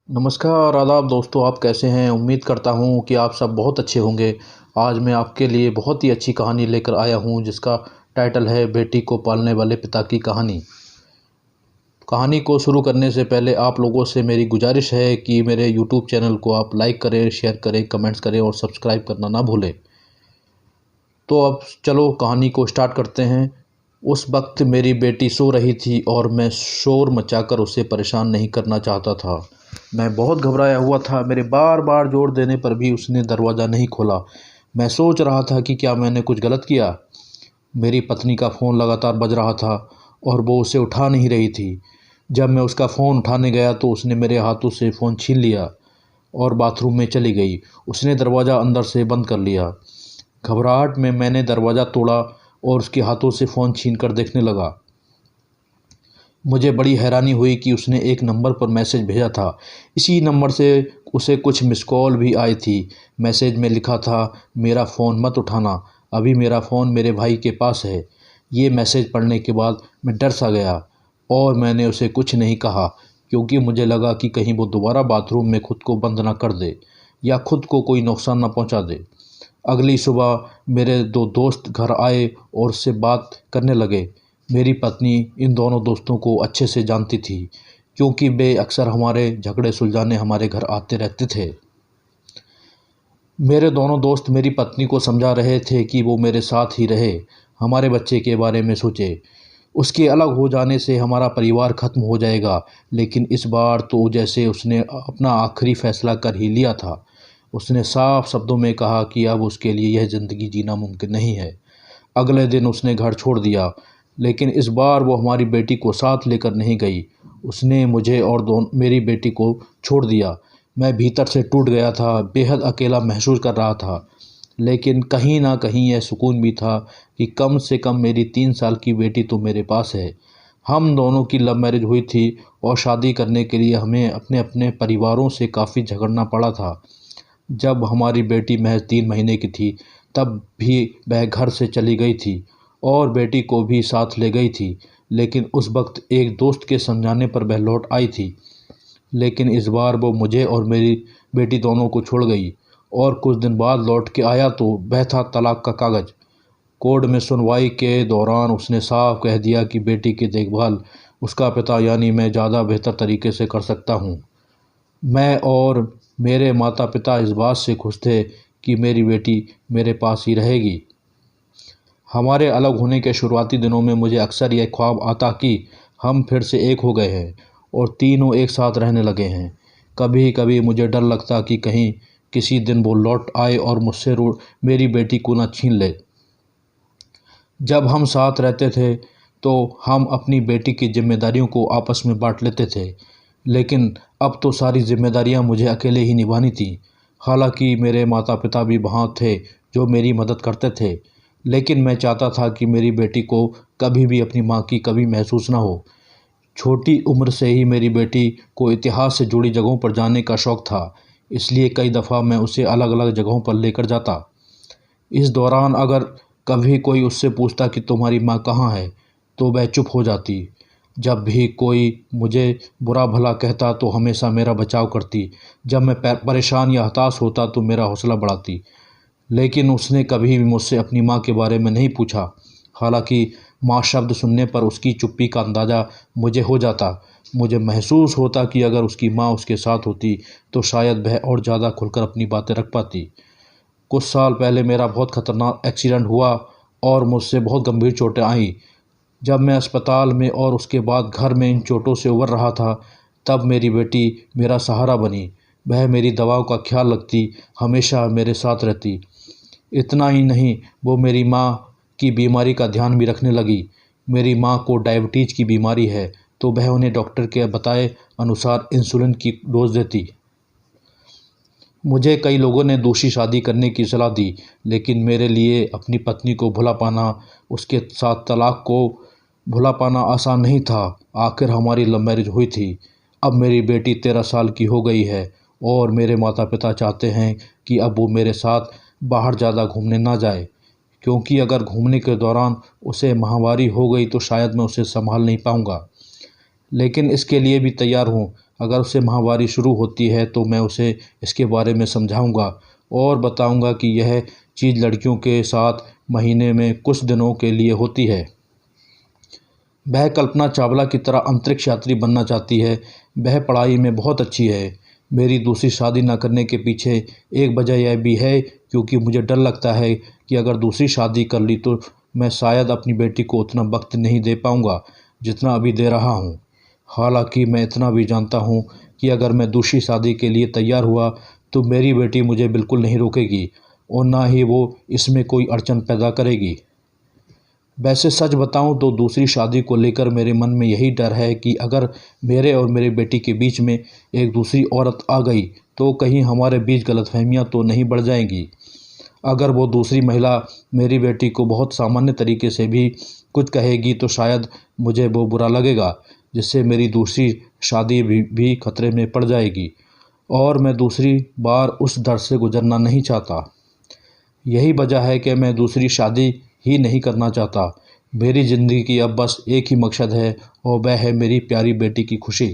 नमस्कार आदाब दोस्तों, आप कैसे हैं। उम्मीद करता हूं कि आप सब बहुत अच्छे होंगे। आज मैं आपके लिए बहुत ही अच्छी कहानी लेकर आया हूं जिसका टाइटल है बेटी को पालने वाले पिता की कहानी। कहानी को शुरू करने से पहले आप लोगों से मेरी गुजारिश है कि मेरे यूट्यूब चैनल को आप लाइक करें, शेयर करें, कमेंट्स करें और सब्सक्राइब करना ना भूलें। तो अब चलो कहानी को स्टार्ट करते हैं। उस वक्त मेरी बेटी सो रही थी और मैं शोर मचाकर उसे परेशान नहीं करना चाहता था। मैं बहुत घबराया हुआ था। मेरे बार बार जोर देने पर भी उसने दरवाज़ा नहीं खोला। मैं सोच रहा था कि क्या मैंने कुछ गलत किया। मेरी पत्नी का फ़ोन लगातार बज रहा था और वो उसे उठा नहीं रही थी। जब मैं उसका फ़ोन उठाने गया तो उसने मेरे हाथों से फ़ोन छीन लिया और बाथरूम में चली गई। उसने दरवाज़ा अंदर से बंद कर लिया। घबराहट में मैंने दरवाज़ा तोड़ा और उसके हाथों से फ़ोन छीनकर देखने लगा। मुझे बड़ी हैरानी हुई कि उसने एक नंबर पर मैसेज भेजा था। इसी नंबर से उसे कुछ मिस कॉल भी आई थी। मैसेज में लिखा था, मेरा फ़ोन मत उठाना, अभी मेरा फ़ोन मेरे भाई के पास है। ये मैसेज पढ़ने के बाद मैं डर सा गया और मैंने उसे कुछ नहीं कहा, क्योंकि मुझे लगा कि कहीं वो दोबारा बाथरूम में खुद को बंद ना कर दे या खुद को कोई नुकसान ना पहुंचा दे। अगली सुबह मेरे दो दोस्त घर आए और उससे बात करने लगे। मेरी पत्नी इन दोनों दोस्तों को अच्छे से जानती थी, क्योंकि वे अक्सर हमारे झगड़े सुलझाने हमारे घर आते रहते थे। मेरे दोनों दोस्त मेरी पत्नी को समझा रहे थे कि वो मेरे साथ ही रहे, हमारे बच्चे के बारे में सोचे। उसके अलग हो जाने से हमारा परिवार ख़त्म हो जाएगा, लेकिन इस बार तो जैसे उसने अपना आखिरी फैसला कर ही लिया था। उसने साफ शब्दों में कहा कि अब उसके लिए यह ज़िंदगी जीना मुमकिन नहीं है। अगले दिन उसने घर छोड़ दिया, लेकिन इस बार वो हमारी बेटी को साथ लेकर नहीं गई। उसने मुझे और मेरी बेटी को छोड़ दिया। मैं भीतर से टूट गया था, बेहद अकेला महसूस कर रहा था। लेकिन कहीं ना कहीं यह सुकून भी था कि कम से कम मेरी 3 साल की बेटी तो मेरे पास है। हम दोनों की लव मैरिज हुई थी और शादी करने के लिए हमें अपने अपने परिवारों से काफ़ी झगड़ना पड़ा था। जब हमारी बेटी महज 3 महीने की थी तब भी वह घर से चली गई थी और बेटी को भी साथ ले गई थी। लेकिन उस वक्त एक दोस्त के समझाने पर वह लौट आई थी। लेकिन इस बार वो मुझे और मेरी बेटी दोनों को छोड़ गई और कुछ दिन बाद लौट के आया तो वह था तलाक का कागज़। कोर्ट में सुनवाई के दौरान उसने साफ कह दिया कि बेटी की देखभाल उसका पिता यानी मैं ज़्यादा बेहतर तरीके से कर सकता हूँ। मैं और मेरे माता पिता इस बात से खुश थे कि मेरी बेटी मेरे पास ही रहेगी। हमारे अलग होने के शुरुआती दिनों में मुझे अक्सर यह ख्वाब आता कि हम फिर से एक हो गए हैं और तीनों एक साथ रहने लगे हैं। कभी कभी मुझे डर लगता कि कहीं किसी दिन वो लौट आए और मुझसे मेरी बेटी को न छीन ले। जब हम साथ रहते थे तो हम अपनी बेटी की जिम्मेदारियों को आपस में बांट लेते थे, लेकिन अब तो सारी जिम्मेदारियां मुझे अकेले ही निभानी थी। हालांकि मेरे माता पिता भी वहाँ थे जो मेरी मदद करते थे, लेकिन मैं चाहता था कि मेरी बेटी को कभी भी अपनी माँ की कमी महसूस ना हो। छोटी उम्र से ही मेरी बेटी को इतिहास से जुड़ी जगहों पर जाने का शौक़ था, इसलिए कई दफ़ा मैं उसे अलग अलग जगहों पर लेकर जाता। इस दौरान अगर कभी कोई उससे पूछता कि तुम्हारी माँ कहाँ है, तो वह चुप हो जाती। जब भी कोई मुझे बुरा भला कहता तो हमेशा मेरा बचाव करती। जब मैं परेशान या हताश होता तो मेरा हौसला बढ़ाती। लेकिन उसने कभी भी मुझसे अपनी माँ के बारे में नहीं पूछा। हालांकि माँ शब्द सुनने पर उसकी चुप्पी का अंदाज़ा मुझे हो जाता। मुझे महसूस होता कि अगर उसकी माँ उसके साथ होती तो शायद वह और ज़्यादा खुलकर अपनी बातें रख पाती। कुछ साल पहले मेरा बहुत ख़तरनाक एक्सीडेंट हुआ और मुझसे बहुत गंभीर चोटें आईं। जब मैं अस्पताल में और उसके बाद घर में इन चोटों से उबर रहा था, तब मेरी बेटी मेरा सहारा बनी। वह मेरी दवाओं का ख्याल रखती, हमेशा मेरे साथ रहती। इतना ही नहीं, वो मेरी माँ की बीमारी का ध्यान भी रखने लगी। मेरी माँ को डायबिटीज़ की बीमारी है, तो वह उन्हें डॉक्टर के बताए अनुसार इंसुलिन की डोज देती। मुझे कई लोगों ने दूसरी शादी करने की सलाह दी, लेकिन मेरे लिए अपनी पत्नी को भुला पाना, उसके साथ तलाक को भुला पाना आसान नहीं था। आखिर हमारी लव मैरिज हुई थी। अब मेरी बेटी 13 साल की हो गई है और मेरे माता पिता चाहते हैं कि अब वो मेरे साथ बाहर ज़्यादा घूमने ना जाए, क्योंकि अगर घूमने के दौरान उसे माहवारी हो गई तो शायद मैं उसे संभाल नहीं पाऊँगा। लेकिन इसके लिए भी तैयार हूँ। अगर उससे माहवारी शुरू होती है तो मैं उसे इसके बारे में समझाऊंगा और बताऊंगा कि यह चीज़ लड़कियों के साथ महीने में कुछ दिनों के लिए होती है। वह कल्पना चावला की तरह अंतरिक्ष यात्री बनना चाहती है। वह पढ़ाई में बहुत अच्छी है। मेरी दूसरी शादी न करने के पीछे एक वजह यह भी है क्योंकि मुझे डर लगता है कि अगर दूसरी शादी कर ली तो मैं शायद अपनी बेटी को उतना वक्त नहीं दे पाऊंगा जितना अभी दे रहा हूँ। हालांकि मैं इतना भी जानता हूँ कि अगर मैं दूसरी शादी के लिए तैयार हुआ तो मेरी बेटी मुझे बिल्कुल नहीं रोकेगी और ना ही वो इसमें कोई अड़चन पैदा करेगी। वैसे सच बताऊं तो दूसरी शादी को लेकर मेरे मन में यही डर है कि अगर मेरे और मेरी बेटी के बीच में एक दूसरी औरत आ गई तो कहीं हमारे बीच गलतफहमियां तो नहीं बढ़ जाएंगी। अगर वो दूसरी महिला मेरी बेटी को बहुत सामान्य तरीके से भी कुछ कहेगी तो शायद मुझे वो बुरा लगेगा, जिससे मेरी दूसरी शादी भी खतरे में पड़ जाएगी और मैं दूसरी बार उस डर से गुजरना नहीं चाहता। यही वजह है कि मैं दूसरी शादी ही नहीं करना चाहता। मेरी ज़िंदगी की अब बस एक ही मकसद है और वह है मेरी प्यारी बेटी की खुशी।